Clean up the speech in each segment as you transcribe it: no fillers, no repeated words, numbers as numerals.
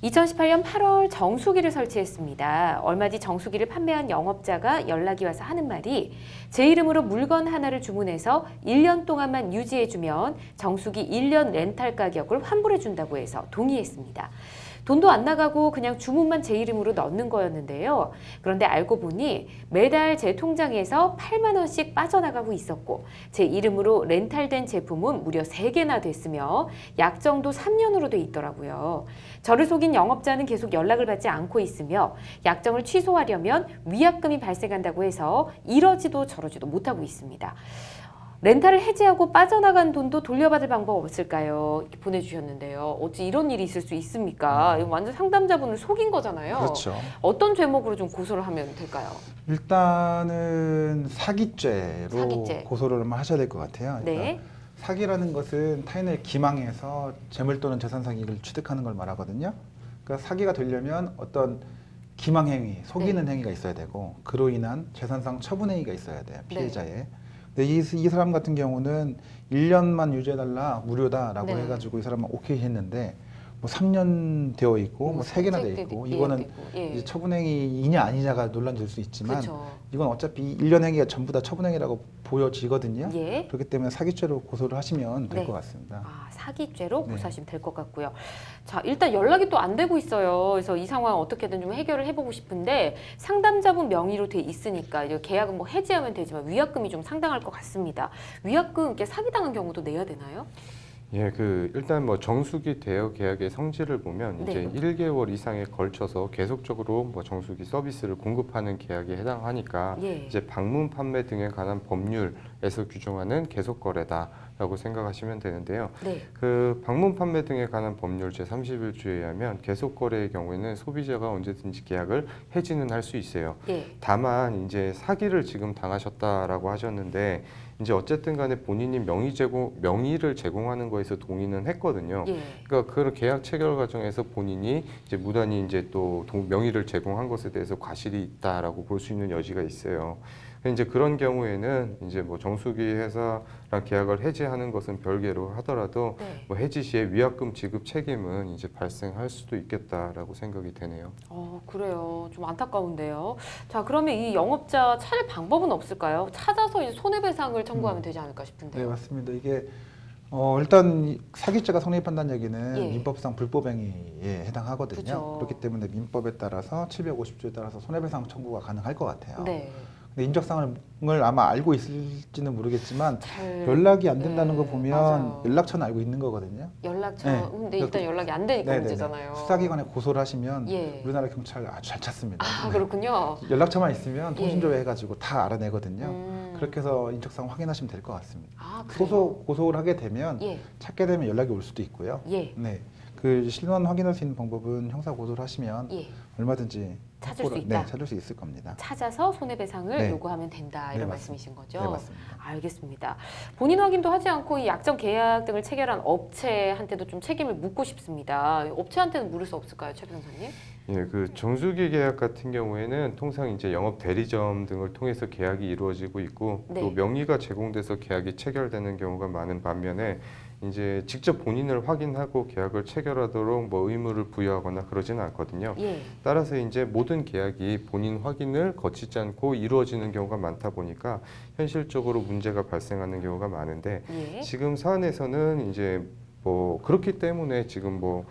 2018년 8월 정수기를 설치했습니다. 얼마 뒤 정수기를 판매한 영업자가 연락이 와서 하는 말이 제 이름으로 물건 하나를 주문해서 1년 동안만 유지해주면 정수기 1년 렌탈 가격을 환불해준다고 해서 동의했습니다. 돈도 안 나가고 그냥 주문만 제 이름으로 넣는 거였는데요. 그런데 알고 보니 매달 제 통장에서 8만 원씩 빠져나가고 있었고 제 이름으로 렌탈된 제품은 무려 3개나 됐으며 약정도 3년으로 돼 있더라고요. 저를 속인 영업자는 계속 연락을 받지 않고 있으며 약정을 취소하려면 위약금이 발생한다고 해서 이러지도 저러지도 못하고 있습니다. 렌탈을 해지하고 빠져나간 돈도 돌려받을 방법 없을까요? 이렇게 보내주셨는데요. 어찌 이런 일이 있을 수 있습니까? 이거 완전 상담자분을 속인 거잖아요. 그렇죠. 어떤 죄목으로 좀 고소를 하면 될까요? 일단은 사기죄로 사기죄. 고소를 하셔야 될 것 같아요. 네. 그러니까 사기라는 것은 타인을 기망해서 재물 또는 재산 사기를 취득하는 걸 말하거든요. 그러니까 사기가 되려면 어떤 기망행위, 속이는 행위가 있어야 되고 그로 인한 재산상 처분행위가 있어야 돼요. 피해자의. 근데 이 사람 같은 경우는 1년만 유지해달라 무료다라고 해가지고 이 사람은 오케이 했는데 뭐 3년 되어 있고 뭐 3개나 되어 있고 이거는 이제 처분행위이냐 아니냐가 논란될 수 있지만 이건 어차피 1년 행위가 전부 다 처분행위라고 보여지거든요. 그렇기 때문에 사기죄로 고소를 하시면 될 것 같습니다. 아, 사기죄로 고소하시면 될 것 같고요. 자, 일단 연락이 또 안 되고 있어요. 그래서 이 상황 어떻게든 좀 해결을 해보고 싶은데 상담자분 명의로 돼 있으니까 이제 계약은 뭐 해지하면 되지만 위약금이 좀 상당할 것 같습니다. 위약금 이렇게 사기당한 경우도 내야 되나요? 예, 일단 뭐 정수기 대여 계약의 성질을 보면 이제 1개월 이상에 걸쳐서 계속적으로 뭐 정수기 서비스를 공급하는 계약에 해당하니까 이제 방문 판매 등에 관한 법률에서 규정하는 계속 거래다라고 생각하시면 되는데요. 그 방문 판매 등에 관한 법률 제31조에 의하면 계속 거래의 경우에는 소비자가 언제든지 계약을 해지는 할 수 있어요. 다만 이제 사기를 지금 당하셨다라고 하셨는데 이제 어쨌든 간에 본인이 명의를 제공하는 거에서 동의는 했거든요. 그러니까 그 계약 체결 과정에서 본인이 이제 무단히 이제 또 명의를 제공한 것에 대해서 과실이 있다라고 볼 수 있는 여지가 있어요. 이제 그런 경우에는 이제 뭐 정수기 회사랑 계약을 해지하는 것은 별개로 하더라도 뭐 해지 시에 위약금 지급 책임은 이제 발생할 수도 있겠다라고 생각이 되네요. 그래요. 좀 안타까운데요. 자, 그러면 이 영업자 찾을 방법은 없을까요? 찾아서 이제 손해배상을 청구하면 되지 않을까 싶은데요. 네, 맞습니다. 이게 일단 사기죄가 성립한다는 얘기는 민법상 불법행위에 해당하거든요. 그렇기 때문에 민법에 따라서 750조에 따라서 손해배상 청구가 가능할 것 같아요. 근데 인적사항을 아마 알고 있을지는 모르겠지만 연락이 안 된다는 거 보면 연락처는 알고 있는 거거든요. 연락처. 근데 일단 연락이 안 되니까 문제잖아요. 수사기관에 고소를 하시면 우리나라 경찰 아주 잘 찾습니다. 그렇군요. 연락처만 있으면 통신조회 해가지고 다 알아내거든요. 그렇게 해서 인적사항 확인하시면 될 것 같습니다. 고소를 하게 되면 찾게 되면 연락이 올 수도 있고요. 그 실명 확인할 수 있는 방법은 형사 고소를 하시면 얼마든지 찾을 수 있다. 찾을 수 있을 겁니다. 찾아서 손해배상을 요구하면 된다 이런 말씀이신 거죠? 네, 맞습니다. 알겠습니다. 본인 확인도 하지 않고 이 약정 계약 등을 체결한 업체한테도 좀 책임을 묻고 싶습니다. 업체한테는 물을 수 없을까요, 최 변호사님? 예, 그 정수기 계약 같은 경우에는 통상 이제 영업 대리점 등을 통해서 계약이 이루어지고 있고 또 명의가 제공돼서 계약이 체결되는 경우가 많은 반면에 이제 직접 본인을 확인하고 계약을 체결하도록 뭐 의무를 부여하거나 그러지는 않거든요. 따라서 이제 모든 계약이 본인 확인을 거치지 않고 이루어지는 경우가 많다 보니까 현실적으로 문제가 발생하는 경우가 많은데 지금 사안에서는 이제 뭐 그렇기 때문에 지금 뭐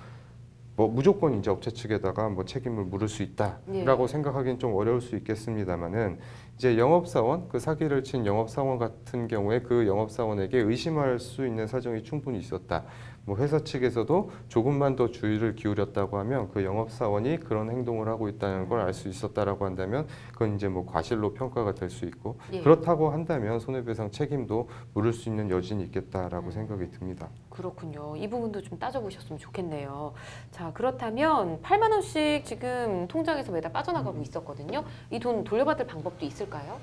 무조건 이제 업체 측에다가 뭐 책임을 물을 수 있다라고 생각하기는 좀 어려울 수 있겠습니다만은 이제 영업사원, 그 사기를 친 영업사원 같은 경우에 그 영업사원에게 의심할 수 있는 사정이 충분히 있었다. 뭐 회사 측에서도 조금만 더 주의를 기울였다고 하면 그 영업사원이 그런 행동을 하고 있다는 걸 알 수 있었다라고 한다면 그건 이제 뭐 과실로 평가가 될 수 있고 그렇다고 한다면 손해배상 책임도 물을 수 있는 여지는 있겠다라고 생각이 듭니다. 그렇군요. 이 부분도 좀 따져보셨으면 좋겠네요. 자, 그렇다면 8만 원씩 지금 통장에서 매달 빠져나가고 있었거든요. 이 돈 돌려받을 방법도 있을까요?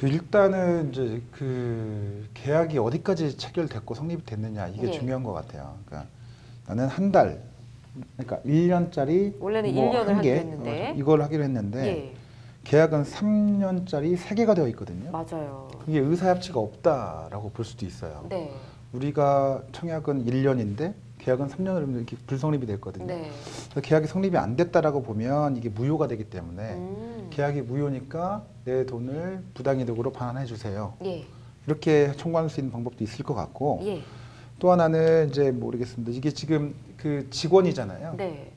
일단은 이제 그 계약이 어디까지 체결됐고 성립이 됐느냐 이게 중요한 것 같아요. 그러니까 나는 한 달, 그러니까 1년짜리 원래는 뭐 1년을 한 개, 하기로 했는데 이걸 하기로 했는데 계약은 3년짜리 3개가 되어 있거든요. 맞아요. 이게 의사협치가 없다라고 볼 수도 있어요. 우리가 청약은 1년인데 계약은 3년을 이렇게 불성립이 됐거든요. 네. 그래서 계약이 성립이 안 됐다라고 보면 이게 무효가 되기 때문에 계약이 무효니까 내 돈을 부당이득으로 반환해 주세요. 예. 이렇게 청구할 수 있는 방법도 있을 것 같고 예. 또 하나는 이제 모르겠습니다. 이게 지금 그 직원이잖아요. 네.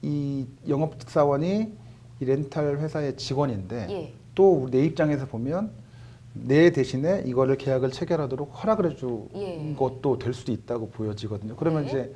이 영업사원이 이 렌탈 회사의 직원인데 예. 또 내 입장에서 보면 내 대신에 이거를 계약을 체결하도록 허락을 해준 예. 것도 될 수도 있다고 보여지거든요. 그러면 네. 이제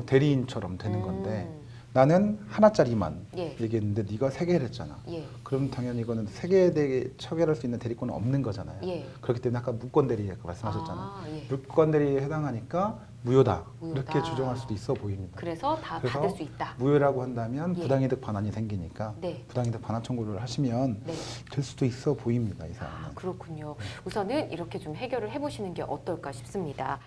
대리인처럼 되는 건데 나는 하나짜리만 예. 얘기했는데 네가 3개를 했잖아. 예. 그럼 당연히 이거는 3개에 처결할 수 있는 대리권은 없는 거잖아요. 예. 그렇기 때문에 아까 무권 대리 아까 말씀하셨잖아요. 아, 예. 무권 대리에 해당하니까 무효다. 무효다. 이렇게 주장할 수도 있어 보입니다. 그래서 다 그래서 받을 수 있다. 무효라고 한다면 예. 부당이득 반환이 생기니까 네. 부당이득 반환 청구를 하시면 네. 될 수도 있어 보입니다. 이 사안은. 아, 그렇군요. 우선은 이렇게 좀 해결을 해보시는 게 어떨까 싶습니다.